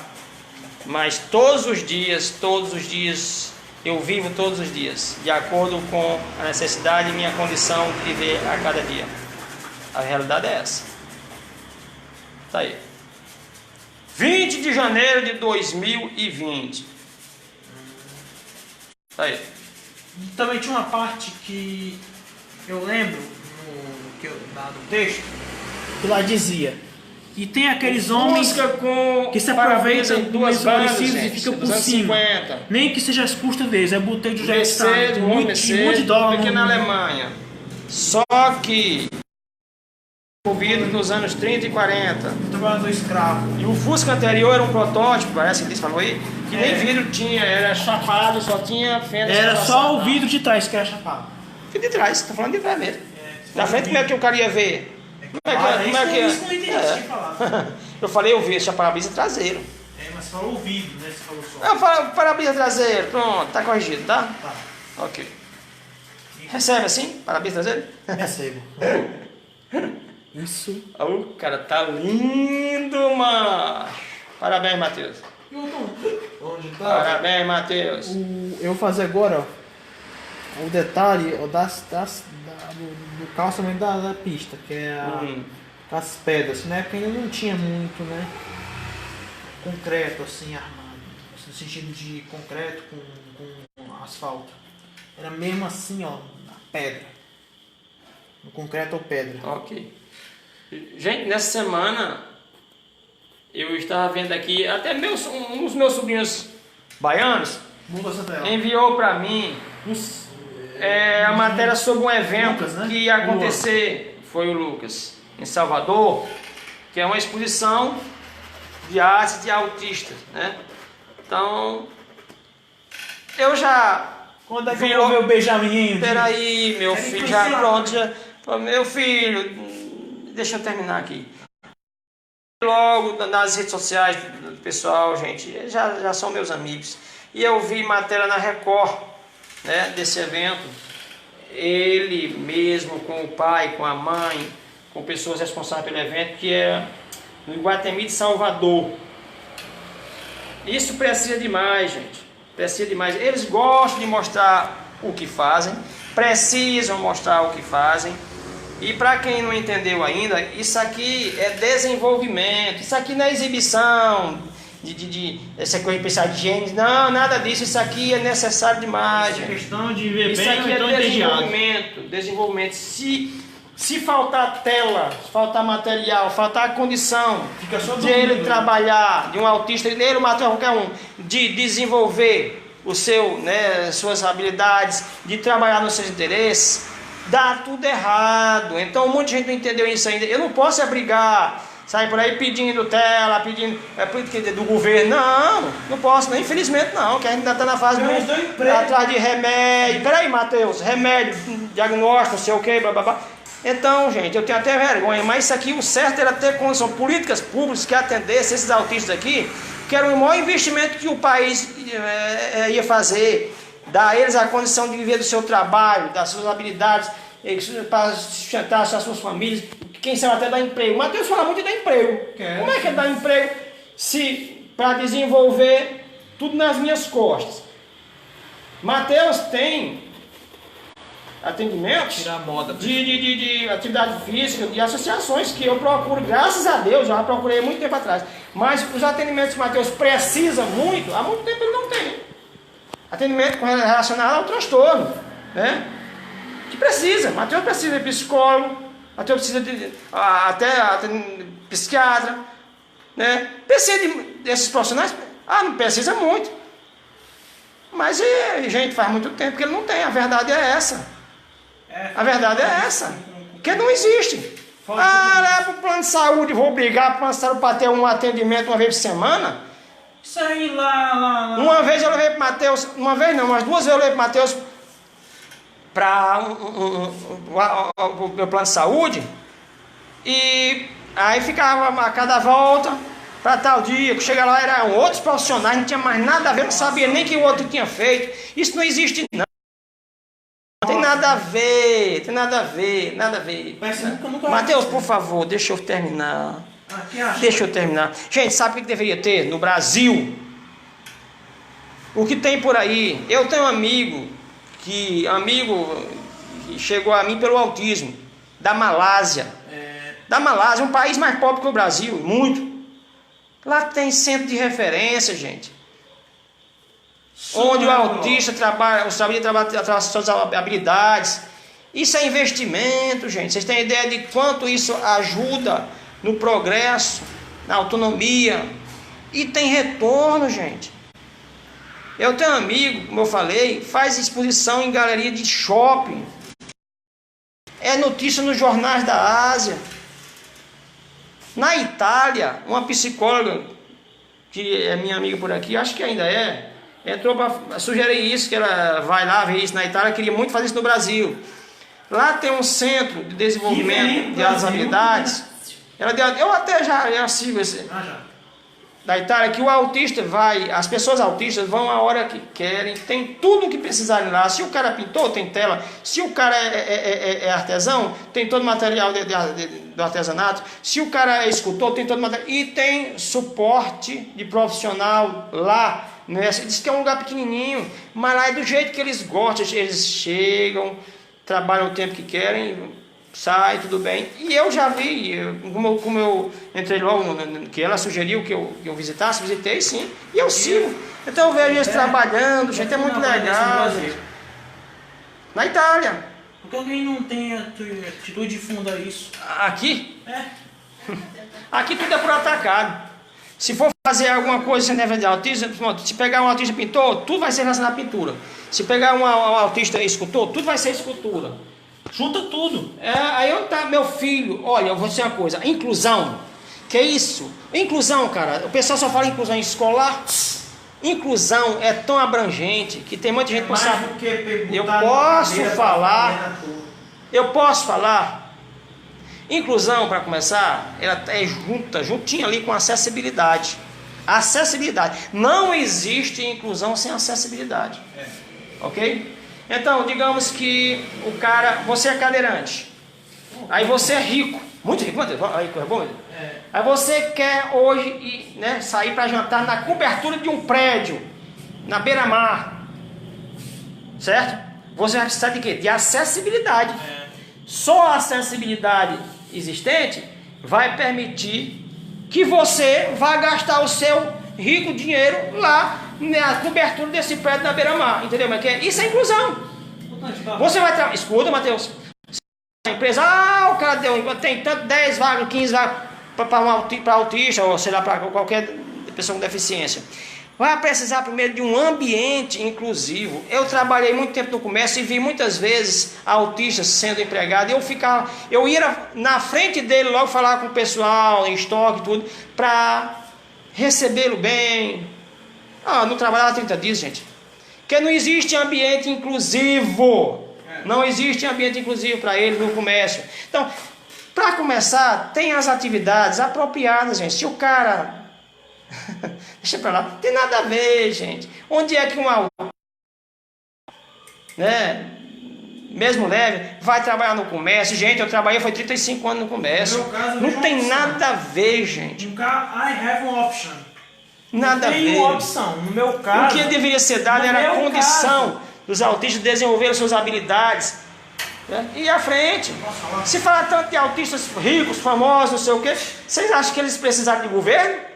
Mas todos os dias, eu vivo todos os dias, de acordo com a necessidade e minha condição de viver a cada dia. A realidade é essa. Tá aí. 20 de janeiro de 2020. Tá aí. E também tinha uma parte que eu lembro no texto, que lá dizia, e tem aqueles homens que se aproveitam dos meus favorecidos e ficam por cima, 50. nem que seja as custas deles. Eu botei de Mercedes, um Mercedes, de dólar aqui na Alemanha. Só que desenvolvido nos anos 30 e 40. trabalhador escravo. E o Fusca anterior era um protótipo, parece que ele falou aí, que nem vidro tinha, era chapado, só tinha fenda. Era só o vidro de trás que era chapado. Vidro de trás, tô falando de trás mesmo. Da frente, como é que o cara ia ver? Como é que Isso não entendi o que você tinha falado. Eu falei, eu vi esse para-brisa traseiro. Mas você falou o vidro, né? Você falou só. Eu falo para-brisa traseiro, pronto, tá corrigido, tá? Tá. Ok. Recebe assim, para-brisa traseiro? Recebo. Isso. O cara tá lindo, macho. Parabéns, Matheus. Onde tá? Parabéns, Matheus. Eu vou fazer agora, ó, o detalhe ó, do calçamento da pista, que é as pedras, né? Porque ainda não tinha muito, né? Concreto assim armado, no sentido de concreto com asfalto. Era mesmo assim, ó, na pedra. No concreto ou pedra. Ok. Gente, nessa semana eu estava vendo aqui, até um dos meus sobrinhos baianos Muda essa tela. enviou para mim a matéria sobre um evento Lucas, né? que ia acontecer, foi o Lucas, em Salvador, que é uma exposição de arte de autistas, né? Então, eu já... Quando é que eu vou ver o Benjamin? Peraí, meu Ele filho, precisa- já pronto, já... Meu filho, deixa eu terminar aqui. Logo nas redes sociais do pessoal, gente, já são meus amigos. E eu vi matéria na Record, né, desse evento. Ele mesmo, com o pai, com a mãe, com pessoas responsáveis pelo evento, que é no Iguatemi de Salvador. Isso precisa demais, gente. Precisa demais. Eles gostam de mostrar o que fazem, precisam mostrar o que fazem. E para quem não entendeu ainda, isso aqui é desenvolvimento, isso aqui não é exibição, essa coisa de pensar de genes. Não, nada disso, isso aqui é necessário demais. É questão de viver Isso bem, aqui então é desenvolvimento. Se faltar tela, se faltar material, faltar condição Fica só de ele dormindo, né? trabalhar, de um autista, ele, o material qualquer um, de desenvolver suas habilidades, de trabalhar nos seus interesses, dá tudo errado. Então muita gente não entendeu isso ainda. Eu não posso brigar, sair por aí pedindo tela, pedindo do governo. Não posso, não, infelizmente não, que a gente ainda está na fase atrás de remédio. Peraí, Matheus, remédio, diagnóstico, não sei o que, blá blá blá. Então, gente, eu tenho até vergonha, mas isso aqui, o certo era ter condição, políticas públicas que atendessem esses autistas aqui, que era o maior investimento que o país ia fazer, dar a eles a condição de viver do seu trabalho, das suas habilidades, para sustentar as suas famílias, quem sabe até dar emprego. O Matheus fala muito de dar emprego. Como é que é dar emprego se para desenvolver tudo nas minhas costas? Matheus tem atendimentos Tirar a moda. de atividade física, de associações que eu procuro, graças a Deus, já procurei há muito tempo atrás. Mas os atendimentos que o Matheus precisa muito, há muito tempo ele não tem. Atendimento relacionado ao transtorno, né? Que precisa. Matheus precisa de psicólogo, Matheus precisa de até psiquiatra, né? Precisa desses profissionais? Não precisa muito. Mas gente, faz muito tempo que ele não tem. A verdade é essa. A verdade é essa. Que não existe. Para o plano de saúde, vou obrigar o plano de saúde para ter um atendimento uma vez por semana. Isso aí lá. Uma vez eu levei para o Matheus, uma vez não, mas 2 vezes eu levei para o Matheus para o meu plano de saúde. E aí ficava a cada volta para tal dia, que chega lá eram outros profissionais, não tinha mais nada a ver, não sabia nem que o outro tinha feito. Isso não existe não. Tem nada a ver, nada a ver. Matheus, por favor, deixa eu terminar. Gente, sabe o que deveria ter no Brasil? O que tem por aí? Eu tenho um amigo que chegou a mim pelo autismo, da Malásia. Da Malásia, um país mais pobre que o Brasil, muito. Lá tem centro de referência, gente. Onde o autista trabalha as suas habilidades. Isso é investimento, gente. Vocês têm ideia de quanto isso ajuda no progresso, na autonomia. E tem retorno, gente. Eu tenho um amigo, como eu falei, faz exposição em galeria de shopping. É notícia nos jornais da Ásia. Na Itália, uma psicóloga, que é minha amiga por aqui, acho que ainda entrou para sugerir isso, que ela vai lá ver isso na Itália, queria muito fazer isso no Brasil. Lá tem um centro de desenvolvimento das habilidades. Eu até já sigo esse da Itália, que o autista vai, as pessoas autistas vão a hora que querem, tem tudo o que precisarem lá. Se o cara pintou, tem tela. Se o cara é artesão, tem todo o material do artesanato. Se o cara é escultor, tem todo o material. E tem suporte de profissional lá. Diz que é um lugar pequenininho, mas lá é do jeito que eles gostam. Eles chegam, trabalham o tempo que querem, saem, tudo bem. E eu já vi, como eu entrei logo, que ela sugeriu que eu visitasse, visitei sim, e eu sigo. Então eu vejo eles trabalhando, gente, é muito legal. Na Itália. Porque alguém não tem atitude de fundar isso? Aqui? Aqui tudo é por atacado. Se for fazer alguma coisa sem nível de autismo, se pegar um autista pintor, tudo vai ser relacionado à pintura. Se pegar um autista escultor, tudo vai ser escultura. Junta tudo. Aí onde tá meu filho? Olha, eu vou dizer uma coisa, inclusão. Que é isso? Inclusão, cara, o pessoal só fala em inclusão escolar. Inclusão é tão abrangente que tem muita gente que não sabe. Eu posso falar. Inclusão, para começar, ela é juntinha ali com acessibilidade. Acessibilidade. Não existe inclusão sem acessibilidade. Ok? Então, digamos que o cara, você é cadeirante. Aí você é rico. Muito rico, é bom. Aí você quer hoje sair para jantar na cobertura de um prédio, na beira-mar. Certo? Você vai precisar de quê? De acessibilidade. Só a acessibilidade existente vai permitir que você vá gastar o seu rico, dinheiro lá na cobertura desse prédio na beira-mar, entendeu? Mas isso é inclusão. Você vai trabalhar, escuta, Mateus, a empresa, o cara tem tanto 10 vagas, 15 vagas para autista, ou sei lá, para qualquer pessoa com deficiência. Vai precisar primeiro de um ambiente inclusivo. Eu trabalhei muito tempo no comércio e vi muitas vezes autistas sendo empregados. Eu ia na frente dele logo falar com o pessoal, em estoque, tudo, para recebê-lo bem. Não trabalhava 30 dias, gente. Porque não existe ambiente inclusivo. Não existe ambiente inclusivo para ele no comércio. Então, para começar, tem as atividades apropriadas, gente. Se o cara... Deixa pra lá, não tem nada a ver, gente. Onde é que mesmo leve, vai trabalhar no comércio? Gente, eu trabalhei, foi 35 anos no comércio. Não tem nada a ver, gente. No caso, I have an option. Nada a ver. Tem uma opção. No meu caso, o que deveria ser dado era a condição dos autistas desenvolverem suas habilidades. E à frente. Se falar tanto de autistas ricos, famosos, não sei o que, vocês acham que eles precisaram de governo?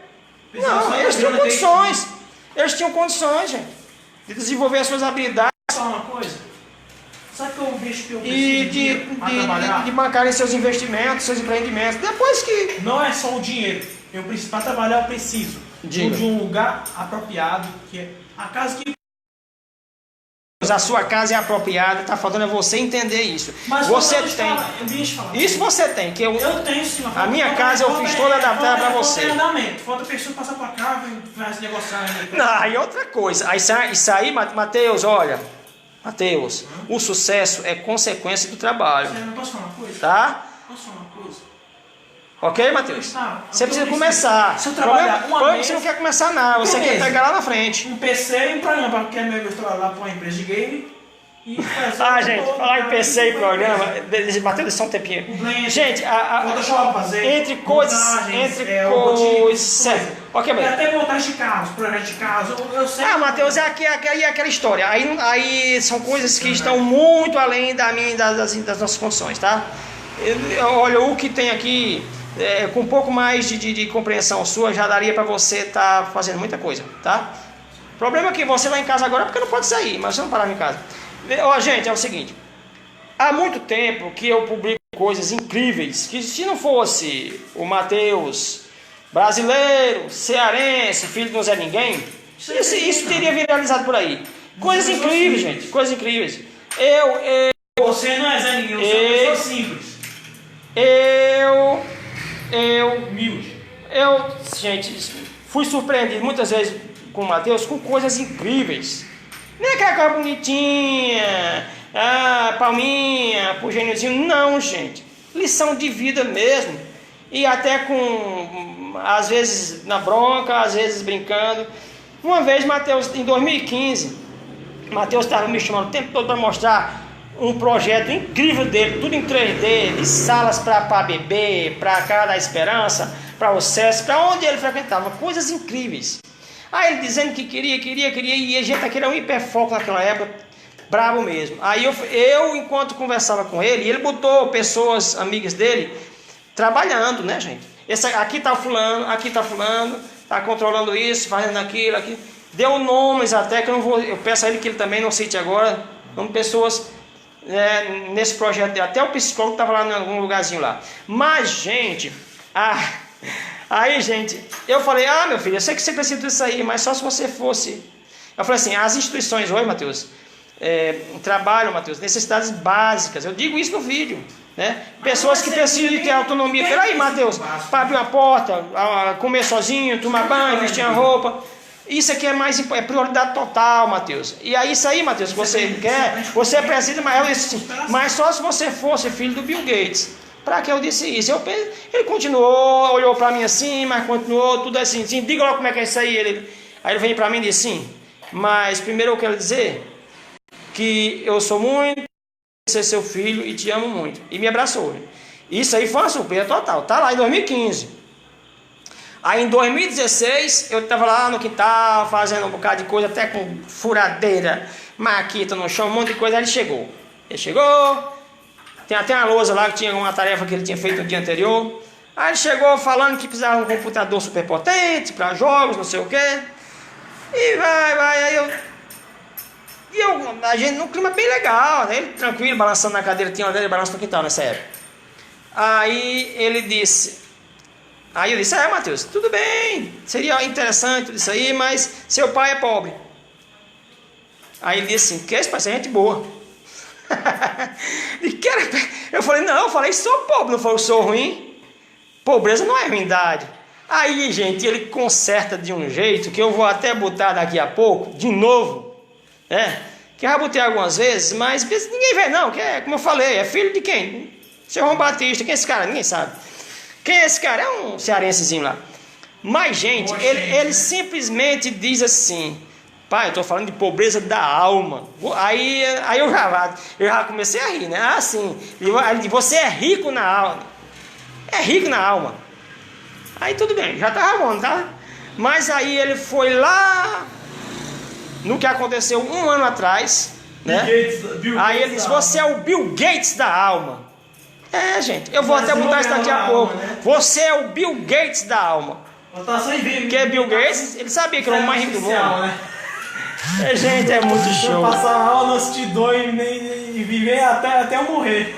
Não, eles tinham condições. Eles tinham condições, gente, de desenvolver as suas habilidades. Só uma coisa. Sabe que eu vejo que eu preciso de bancarem seus investimentos, seus empreendimentos. Depois que... Não é só o dinheiro. Para trabalhar eu preciso de um lugar apropriado, que é a casa que... A sua casa é apropriada, está faltando é você entender isso. Mas você tem. Isso você tem. Que eu tenho sim. A minha casa eu fiz toda adaptada para você. Falta a pessoa passar para cá e vai se negociar. E outra coisa. Isso aí, Mateus, olha. Mateus, o sucesso é consequência do trabalho. Não posso falar uma coisa? Tá? Posso falar uma coisa? Ok, Mateus? Você precisa começar. Se eu trabalhar você não quer começar nada, você quer pegar lá na frente. Um PC e um programa, porque é meu trabalhar para uma empresa de game. Gente, falar em PC e programa, Mateus, só um tempinho. Gente, entre coisas. Ok, bem. Até montagem de carros, projeto de carros. Mateus, é aquela história. Aí são coisas que estão muito além das nossas condições, tá? Olha, o que tem aqui. Com um pouco mais de compreensão sua, já daria para você estar fazendo muita coisa, tá? O problema é que você vai em casa agora porque não pode sair, mas você não parava em casa. Gente, é o seguinte, há muito tempo que eu publico coisas incríveis, que se não fosse o Mateus brasileiro, cearense, filho de não Zé Ninguém, isso teria viralizado por aí. Coisas incríveis, gente, coisas incríveis. Você não é Zé Ninguém, você é uma pessoa simples. Gente, fui surpreendido muitas vezes com o Mateus com coisas incríveis. Não é aquela coisa bonitinha, palminha, pro gêniozinho. Não, gente. Lição de vida mesmo. E até com, às vezes na bronca, às vezes brincando. Uma vez, Mateus, em 2015, Mateus estava me chamando o tempo todo para mostrar um projeto incrível dele, tudo em 3D, de salas para bebê, para a Casa da Esperança, para o SESC, para onde ele frequentava, coisas incríveis. Aí ele dizendo que queria, e a gente aqui era um hiperfoco naquela época, bravo mesmo. Aí eu enquanto conversava com ele, ele botou pessoas, amigas dele, trabalhando, né, gente? Aqui tá fulano, tá controlando isso, fazendo aquilo, aqui. Deu nomes até que eu peço a ele que ele também não cite agora, nome de pessoas nesse projeto dele. Até o psicólogo estava lá em algum lugarzinho lá. Mas, gente, aí, gente, eu falei, meu filho, eu sei que você precisa disso aí, mas só se você fosse. Eu falei assim, as instituições hoje, Mateus, trabalham, Mateus, necessidades básicas. Eu digo isso no vídeo, né? Pessoas que precisam de ter autonomia. Peraí, Mateus, para abrir uma porta, comer sozinho, tomar banho, vestir a roupa. Isso aqui é prioridade total, Mateus. E aí, isso aí, Mateus, que você quer, você precisa, mas só se você fosse filho do Bill Gates. Para que eu disse isso? Ele continuou, olhou para mim assim, mas continuou, tudo assim, diga logo como é que é isso aí. Aí ele veio para mim e disse assim, mas primeiro eu quero dizer que eu sou muito ser seu filho e te amo muito. E me abraçou. Isso aí foi uma surpresa total. Tá lá em 2015. Aí em 2016 eu estava lá no quintal fazendo um bocado de coisa, até com furadeira, maquita no chão, um monte de coisa. Aí ele chegou, tem até uma lousa lá que tinha uma tarefa que ele tinha feito no dia anterior. Aí ele chegou falando que precisava de um computador super potente para jogos, não sei o quê. E vai, aí a gente num clima bem legal, né? Ele tranquilo, balançando na cadeira, tinha uma dele balançando no quintal nessa época. Aí ele disse, aí eu disse, Matheus, tudo bem, seria interessante tudo isso aí, mas seu pai é pobre. Aí ele disse assim, que esse pai é gente boa. Eu falei, não, eu falei, sou pobre, não falei, sou ruim. Pobreza não é ruindade. Aí, gente, ele conserta de um jeito que eu vou até botar daqui a pouco, de novo, que eu já botei algumas vezes, mas ninguém vê não, que é, como eu falei, é filho de quem? Seu João Batista, quem é esse cara? Ninguém sabe. Quem é esse cara? É um cearensezinho lá. Mas, gente, ele simplesmente diz assim, pai, eu estou falando de pobreza da alma. Aí eu já comecei a rir, né? Assim, você é rico na alma. É rico na alma. Aí tudo bem, já estava bom, tá? Mas aí ele foi lá no que aconteceu um ano atrás, né? Aí ele disse, você é o Bill Gates da alma. Gente, eu vou até mudar isso daqui a pouco. Você é o Bill Gates da alma. Porque é Bill Gates, ele sabia que era o mais rico do mundo. Gente, é muito show. Passar aula no Astidor e viver até eu morrer.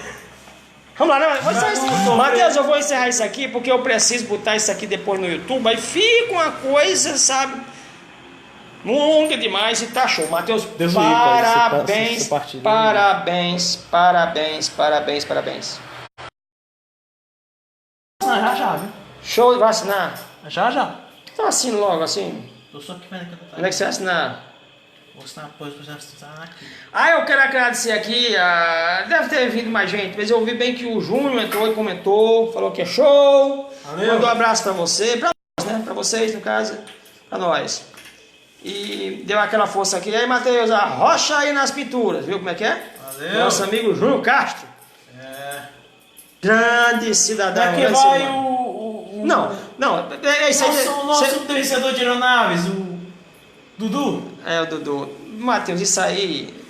Vamos lá, né? Matheus, eu vou encerrar isso aqui porque eu preciso botar isso aqui depois no YouTube. Aí fica uma coisa, sabe? Longa demais e tá show. Matheus, parabéns, parabéns. Já, viu? Show de vacinar. Já. Então assina logo assim. Tô só aqui vendo que eu tô. Onde é que você assinar? Vou assinar depois, por exemplo, aqui. Eu quero agradecer aqui, deve ter vindo mais gente, mas eu ouvi bem que o Júnior entrou e comentou, falou que é show. Valeu. Mandou um abraço pra você, pra nós, né? Pra vocês, no caso, pra nós. E deu aquela força aqui. Aí, Matheus, arrocha aí nas pinturas, viu como é que é? Valeu. Nosso amigo Júnior Castro. Grande cidadão. Aqui vai Não, é isso aí. O nosso vencedor de aeronaves, o Dudu. O Dudu. Matheus, isso aí...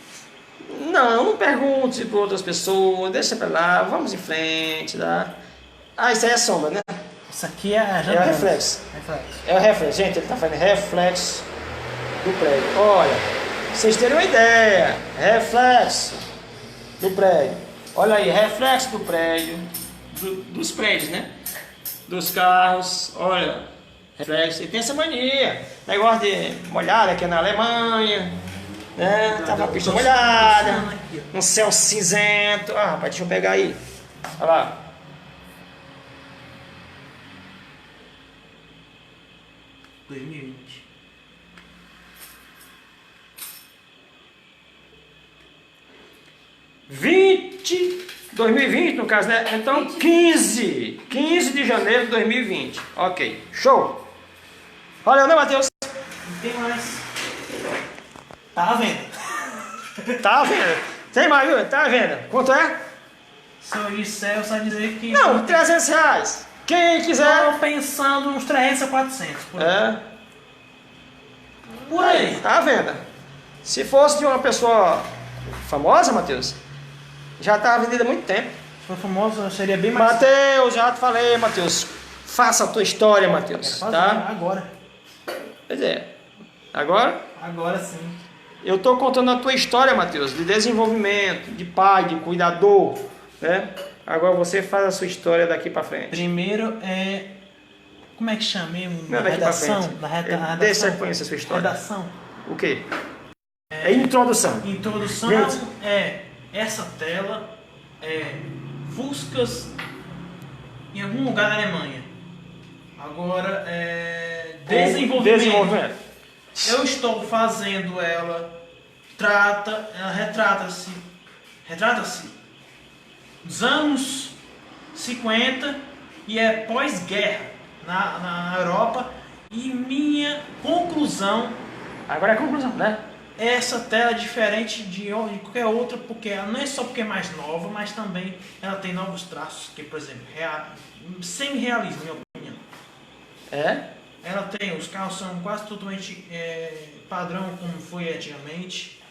Não pergunte para outras pessoas, deixa pra lá, vamos em frente, tá? Isso aí é sombra, né? Isso aqui é o reflexo. É o reflexo, gente, ele tá fazendo reflexo do prédio. Olha, pra vocês terem uma ideia, reflexo do prédio. Olha aí, reflexo do prédio, dos prédios, né? Dos carros, olha, reflexo. E tem essa mania, negócio de molhada aqui na Alemanha, né? Tava a pista molhada, um céu cinzento. Rapaz, deixa eu pegar aí. Olha lá. (2020) 2020 no caso, né? Então 15 de janeiro de 2020. Ok, show. Valeu, né, Matheus? Não tem mais. Tá à venda. Tá à venda. Tem mais, viu? Tá à venda. Quanto é? Se eu disser, eu só dizer que... Não, R$300. Quem quiser. Estou pensando uns 300 a 400. Por aí. Tá à venda. Se fosse de uma pessoa famosa, Matheus, já tá vendida há muito tempo. Se for famosa, seria bem mais... Matheus, já te falei, Matheus. Faça a tua história, Matheus. Tá? Agora. Pois é. Agora? Agora sim. Eu estou contando a tua história, Matheus, de desenvolvimento, de pai, de cuidador, né? Agora você faz a sua história daqui para frente. Primeiro é... Como é que chama mesmo? Não, redação? Redação? Deixa eu conhecer a sua história. Redação. O quê? É introdução. Introdução é essa tela, Fuscas em algum lugar da Alemanha. Agora é desenvolvimento. Eu estou fazendo ela, ela retrata-se dos anos 50 e é pós-guerra na Europa. E minha conclusão... Agora é a conclusão, né? Essa tela é diferente de qualquer outra, porque ela não é só porque é mais nova, mas também ela tem novos traços, que, por exemplo, semi-realismo, na minha opinião. Ela tem, os carros são quase totalmente padrão, como foi antigamente.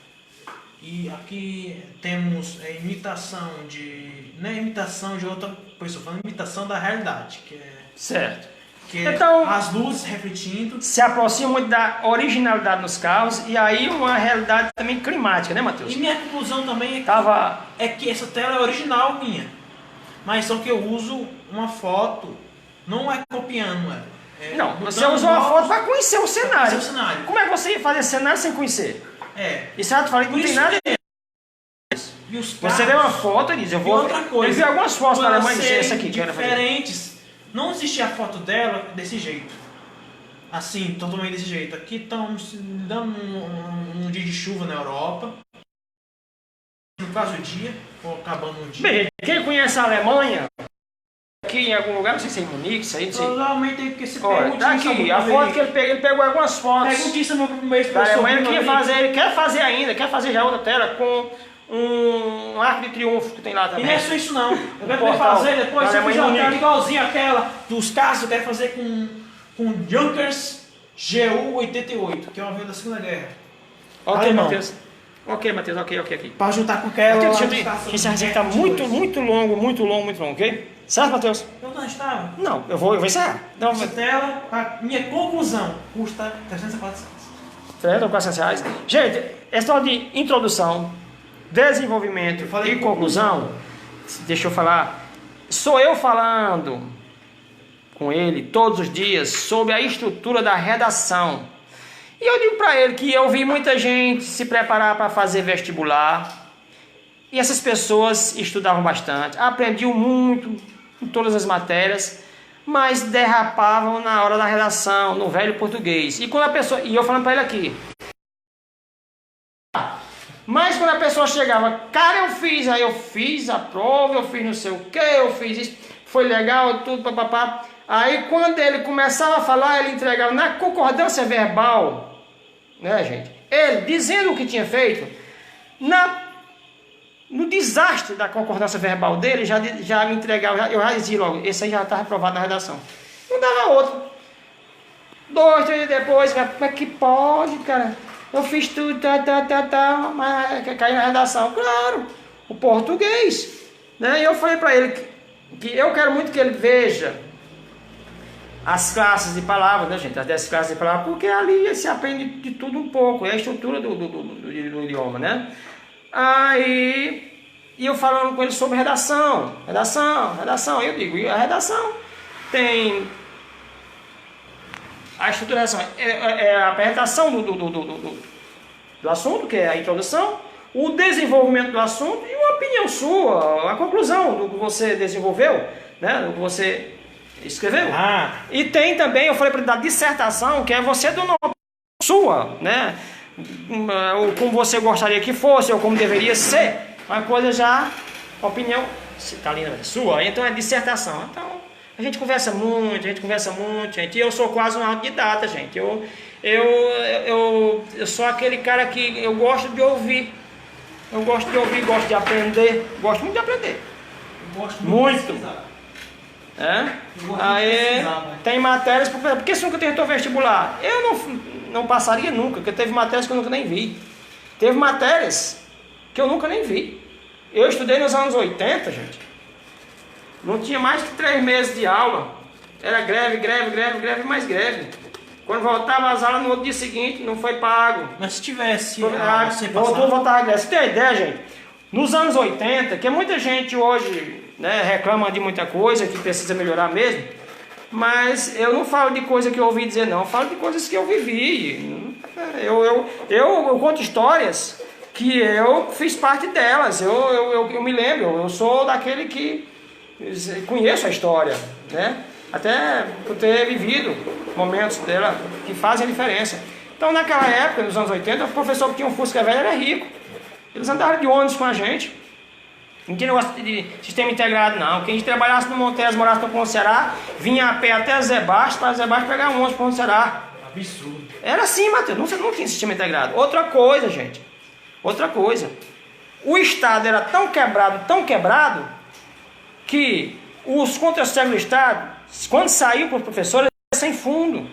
E aqui temos imitação de... Não é imitação de outra pessoa, falando imitação da realidade, que é... Certo. Que é Então, as luzes refletindo. se aproxima muito da originalidade nos carros e aí uma realidade também climática, né, Matheus? E minha conclusão também é que essa tela é original minha. Mas só que eu uso uma foto, não é copiando ela. Não, você usou uma foto para conhecer o cenário. Conhecer o cenário. Como é que você ia fazer cenário sem conhecer? Isso eu te falei que não tem nada. E os Você vê uma foto e diz, eu vou... outra coisa, eu vi algumas fotos da Alemanha e essa aqui que era diferentes. Não existia a foto dela desse jeito. Assim, totalmente desse jeito. Aqui estamos dando um dia de chuva na Europa. No caso, o dia, ou acabando o dia. Bem, quem conhece a Alemanha, aqui em algum lugar, não sei se é em Munique, isso aí, não sei. Provavelmente é porque você Olha, tá aqui, a foto que ele pegou algumas fotos. Perguntíssima no meu mês da Alemanha, ele quer fazer ainda, quer fazer já outra tela com um arco de triunfo que tem lá também. E não é só isso não. Eu quero fazer depois, se eu fizer uma tela igualzinha àquela dos carros, eu quero fazer com Junkers GU-88, que é uma avião da Segunda Guerra. Ok, Matheus. Ok, Matheus, ok. Para juntar com aquela... Esse arranjo está muito longo, ok? Certo, Matheus? Eu não estava. Não, eu vou encerrar. Então, essa tela, a minha conclusão, custa 300 a 400. 300 ou 400 reais. Gente, essa hora de introdução, desenvolvimento e conclusão, deixa eu falar, sou eu falando com ele todos os dias sobre a estrutura da redação. E eu digo para ele que eu vi muita gente se preparar para fazer vestibular e essas pessoas estudavam bastante, aprendiam muito em todas as matérias, mas derrapavam na hora da redação, no velho português. E quando a pessoa, e eu falando para ele aqui, mas quando a pessoa chegava, cara, eu fiz a prova, eu fiz não sei o que, eu fiz isso, foi legal, tudo, papapá. Aí quando ele começava a falar, ele entregava na concordância verbal, né, gente? Ele dizendo o que tinha feito, no desastre da concordância verbal dele, já me entregava, eu já dizia logo, esse aí já está reprovado na redação. Não dava outro. 2, 3 dias depois, como é que pode, cara? Eu fiz tudo, mas caiu na redação. Claro, o português. Né? E eu falei para ele que eu quero muito que ele veja as classes de palavras, né, gente? As 10 classes de palavras, porque ali se aprende de tudo um pouco, é a estrutura do idioma, né? Aí, e eu falando com ele sobre redação. Eu digo, a redação tem... A estrutura da redação é a apresentação do assunto, que é a introdução, o desenvolvimento do assunto e uma opinião sua, a conclusão do que você desenvolveu, né, do que você escreveu. E tem também, eu falei para ele, da dissertação, que é você dando uma opinião sua, né, como você gostaria que fosse, ou como deveria ser, uma coisa já, opinião, se está ali, sua, então é dissertação. Então, a gente conversa muito, gente. E eu sou quase um autodidata, gente. Eu sou aquele cara que eu gosto de ouvir. Eu gosto de ouvir, gosto de aprender. Gosto muito de aprender. Eu gosto muito. Aí tem matérias, por que você nunca tentou vestibular? Eu não passaria nunca, porque teve matérias que eu nunca nem vi. Teve matérias que eu nunca nem vi. Eu estudei nos anos 80, gente. Não tinha mais que 3 meses de aula. Era greve, mais greve. Quando voltava às aulas no outro dia seguinte, não foi pago. Mas se tivesse... voltava a greve. Você tem ideia, gente? Nos anos 80, que muita gente hoje, né, reclama de muita coisa, que precisa melhorar mesmo. Mas eu não falo de coisa que eu ouvi dizer, não. Eu falo de coisas que eu vivi. Eu conto histórias que eu fiz parte delas. Eu me lembro. Eu sou daquele que... conheço a história, né? Até por ter vivido momentos dela que fazem a diferença. Então, naquela época, nos anos 80, o professor que tinha um Fusca velho era rico. Eles andavam de ônibus com a gente. Não tinha negócio de sistema integrado, não. Quem trabalhasse no Montes, morasse no Ponto Ceará, vinha a pé até Zé Baixo, para Zé Baixo pegar um ônibus para o Ponto Ceará. Absurdo. Era assim, Matheus. Não tinha sistema integrado. Outra coisa, gente. Outra coisa. O Estado era tão quebrado, que os contra-cheques do Estado, quando saiu para os professores, era sem fundo.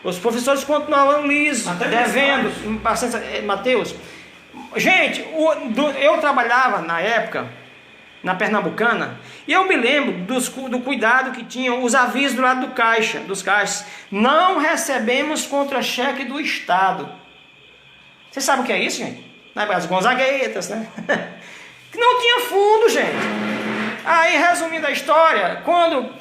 Os professores continuavam lisos, devendo. Matheus, Gente, eu trabalhava na época na Pernambucana, e eu me lembro do cuidado que tinham os avisos do lado dos caixas. Não recebemos contra-cheque do Estado. Você sabe o que é isso, gente? As Gonzaguetas, né? Que não tinha fundo, gente. Aí, resumindo a história, quando,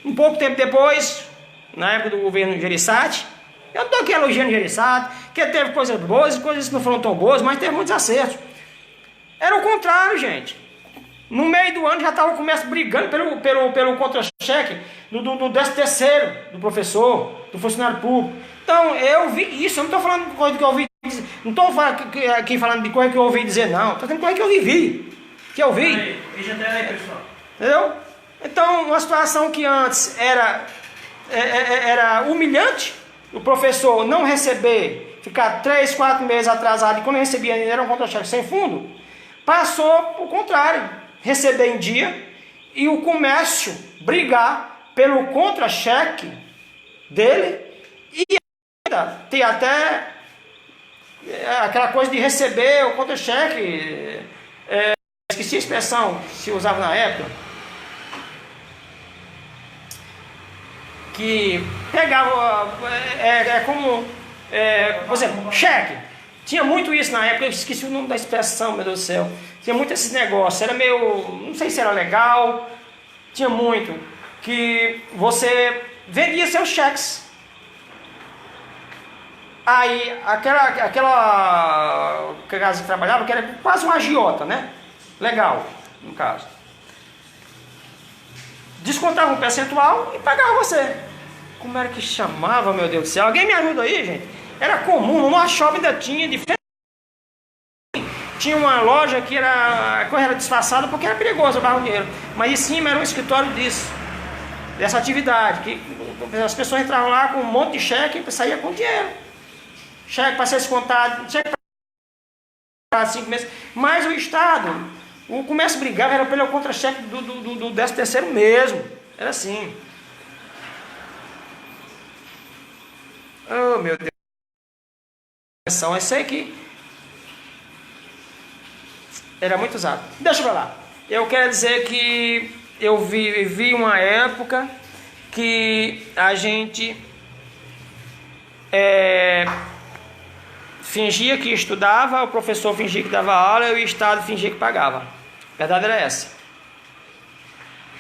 um pouco tempo depois, na época do governo Gereissati, eu não estou aqui elogiando Gereissati, que teve coisas boas e coisas que não foram tão boas, mas teve muitos acertos. Era o contrário, gente. No meio do ano já estava o comércio brigando pelo contra-cheque do 13º, do professor, do funcionário público. Então, eu vi isso, eu não estou falando de coisa que eu ouvi dizer, não estou aqui falando de coisa que eu ouvi dizer, não. Estou falando de coisa que eu vivi, que eu vi. Aí, pessoal. Entendeu? Então, uma situação que antes era humilhante, o professor não receber, ficar 3, 4 meses atrasado, e quando recebia ainda era um contra-cheque sem fundo, passou o contrário. Receber em dia e o comércio brigar pelo contra-cheque dele e ainda ter até aquela coisa de receber o contra-cheque. Esqueci a expressão que se usava na época, que pegava por exemplo, cheque. Tinha muito isso na época, eu esqueci o nome da expressão, meu Deus do céu. Tinha muito esses negócios, era meio, não sei se era legal, tinha muito, que você vendia seus cheques. Aí, aquela casa que trabalhava, que era quase um agiota, né? Legal, no caso. Descontava um percentual e pagava você. Como era que chamava, meu Deus do céu? Alguém me ajuda aí, gente? Era comum, no nosso shopping ainda tinha, tinha uma loja que a coisa era disfarçada porque era perigoso roubar o dinheiro. Mas em cima era um escritório dessa atividade, que as pessoas entravam lá com um monte de cheque e saíam com dinheiro. Cheque para ser descontado, cheque para 5 meses. Mas o Estado, o comércio brigava, era pelo contra-cheque do 13º mesmo. Era assim. Oh, meu Deus. Eu sei que era muito usado. Deixa pra lá. Eu quero dizer que eu vivi uma época que a gente fingia que estudava, o professor fingia que dava aula e o Estado fingia que pagava. A verdade era essa.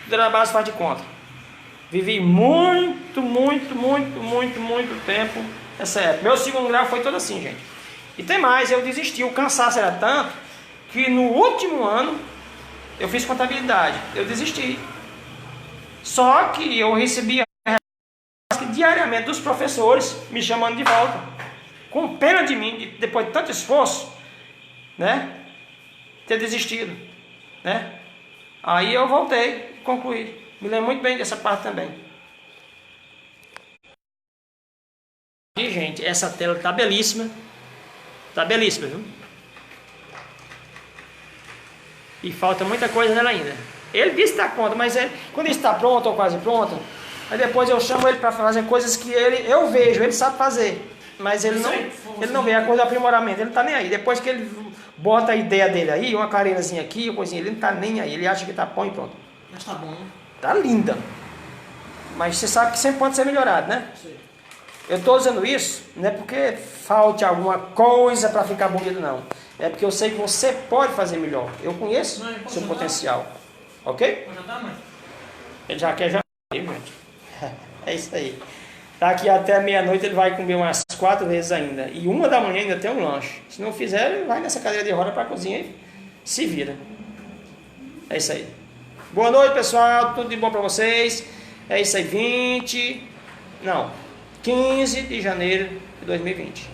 Tudo era base, faz de conta. Vivi muito tempo essa época. Meu segundo grau foi todo assim, gente. E tem mais, eu desisti. O cansaço era tanto que no último ano eu fiz contabilidade. Eu desisti. Só que eu recebia diariamente dos professores me chamando de volta, com pena de mim, depois de tanto esforço, né, ter desistido, né. Aí eu voltei, concluí. Me lembro muito bem dessa parte também. Aqui, gente, essa tela tá belíssima, viu? E falta muita coisa nela ainda. Ele disse que está pronto, mas quando ele está pronto ou quase pronto, aí depois eu chamo ele para fazer coisas que eu vejo, ele sabe fazer, mas ele não vê a coisa do aprimoramento, ele não está nem aí. Depois que ele bota a ideia dele aí, uma careirazinha aqui, uma coisinha, ele não está nem aí, ele acha que está bom e pronto. Mas tá bom, né? Tá linda, mas você sabe que sempre pode ser melhorado, né? Sim. Eu estou dizendo isso, não é porque falte alguma coisa para ficar bonito, não. É porque eu sei que você pode fazer melhor. Eu conheço seu potencial. Ok? Pode jantar, mãe? Ele já quer jantar, gente. É isso aí. Daqui até meia-noite ele vai comer umas 4 vezes ainda. E 1 da manhã ainda tem um lanche. Se não fizer, ele vai nessa cadeira de roda para a cozinha e se vira. É isso aí. Boa noite, pessoal. Tudo de bom para vocês. É isso aí. 15 de janeiro de 2020.